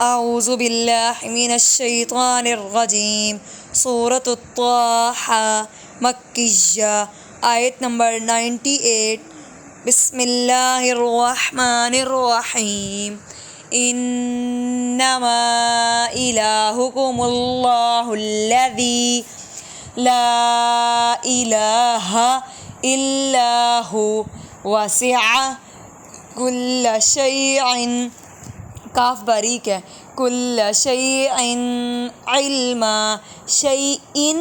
اعوذ باللہ من الشیطان الرجیم سورۃ الطٰہٰ مکیہ آیت نمبر 98۔ بسم اللہ الرحمن الرحیم انما الہکم اللہ الذی لا الہ الا ہو وسع کل شیء، کاف باریک ہے، کل شیء علما، شیء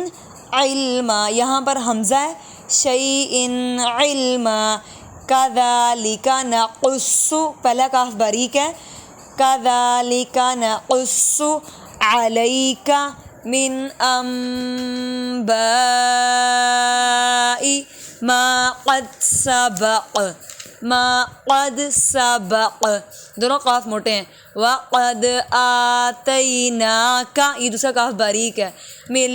علما، یہاں پر حمزہ ہے، شیء علما، کذالک نقص، پہلا کاف باریک ہے، کذالک نقص علیک من انباء ما قد سبق، ما قد سبق، دونوں قاف موٹے ہیں، وَقَدْ آتَيْنَاكَ، یہ دوسرا قاف باریک ہے، مِن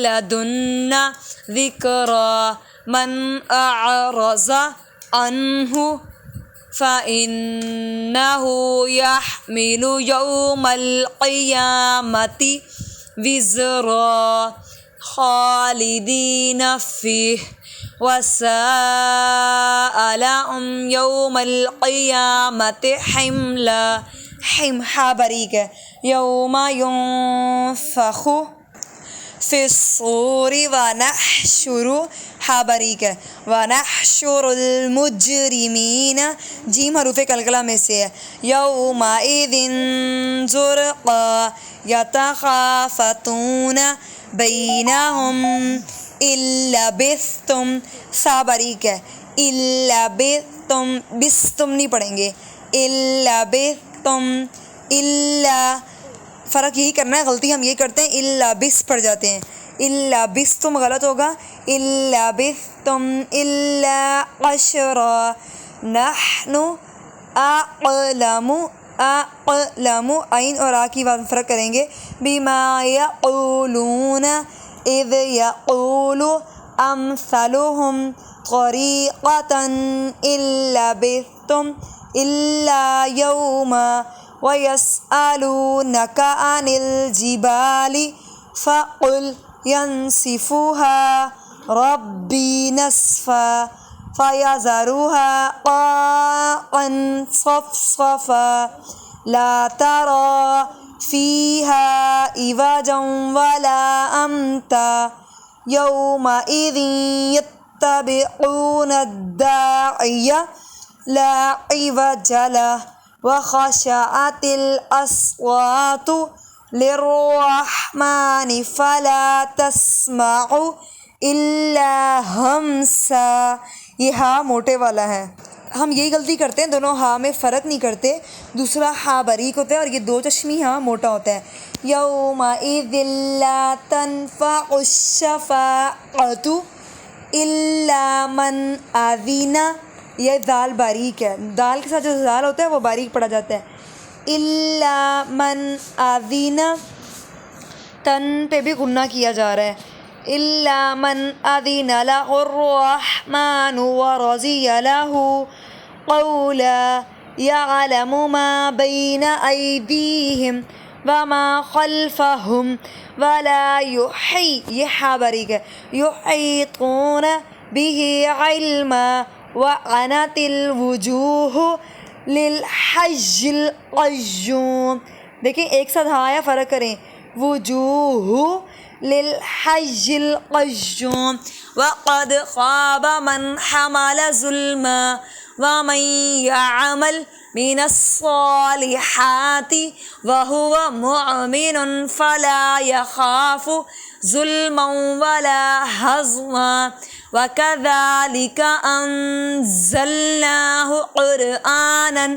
لَدُنَّا ذِكْرًا مَنْ أَعْرَضَ عَنْهُ فَإِنَّهُ يَحْمِلُ يَوْمَ الْقِيَامَةِ وِزْرًا خَالِدِينَ فِيهِ وَسَاءَ لَهُمْ يَوْمَ الْقِيَامَةِ حِمْلًا، حا باریک ہے، یوم ينفخ فی الصور ونحشر، ہا باریک ہے، ونحشر المجرمین، جیم حروف قلقلہ میں سے ہے، یومئذ زرقا یتخافتون بینہم ان لبثتم، سا باریک ہے، ان لبثتم، بستم نہیں پڑھیں گے، ان لبثتم الا، فرق یہی کرنا ہے، غلطی ہم یہ کرتے ہیں الا بس پڑھ جاتے ہیں، الا بستم غلط ہوگا، الا بستم الا عشرا، نحن اعلم، اعلم، عین اور آ کی بات فرق کریں گے، بما یقولون اذ یقول امثلهم طریقة ان لبثتم الا یوما وَيَسْأَلُونَكَ عَنِ الْجِبَالِ فَقُلْ يَنسِفُهَا رَبِّي نَسْفًا فَيَذَرُهَا قَاعًا صَفْصَفًا لَا تَرَىٰ فِيهَا عِوَجًا وَلَا أَمْتًا يَوْمَئِذٍ يَتَّبِعُونَ الدَّاعِيَ لَا عِوَجَ لَهُ وَخَشَعَتِ الْأَصْوَاتُ لِلرَّحْمَنِ فَلَا تَسْمَعُ إِلَّا ہَمْسًا، یہ ہا موٹے والا ہے، ہم یہی غلطی کرتے ہیں، دونوں ہا میں فرق نہیں کرتے، دوسرا ہا باریک ہوتا ہے اور یہ دو چشمی ہا موٹا ہوتا ہے، یَوْمَئِذٍ لَا تَنفَعُ الشَّفَاعَةُ إِلَّا مَنْ أَذِنَ، یہ دال باریک ہے، دال کے ساتھ جو دال ہوتا ہے وہ باریک پڑا جاتا ہے، الا من اذن، تن پہ بھی غنہ کیا جا رہا ہے، الا من اذن له الرحمن ورضی له قولا یعلم ما بین ایدیہم وما خلفہم ولا یہ ہا باریک ہے، یحیطون به علما وعنت الوجوہ للحج القیوم، دیکھیں ایک ساتھ آیا، فرق کریں، وجوہ للحج القیوم، وقد خاب من حمل ظلما ومن يعمل من الصالحات وهو مؤمن فلا يخاف ظلما ولا هضما وَكَذَلِكَ أَنزَلْنَاهُ قُرْآنًا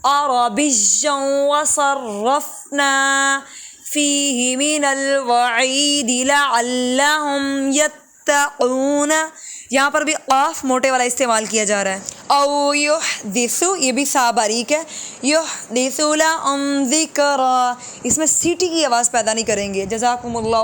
عَرَبِيًّا وَصَرَّفْنَا فِيهِ مِنَ الْوَعِيدِ لَعَلَّهُمْ يَتَّقُونَ، یہاں پر بھی قاف موٹے والا استعمال کیا جا رہا ہے، او یحدث، یہ بھی سا باریک ہے، یحدث لَهُمْ ذِکْرًا، اس میں سیٹی کی آواز پیدا نہیں کریں گے، جزاکم اللہ۔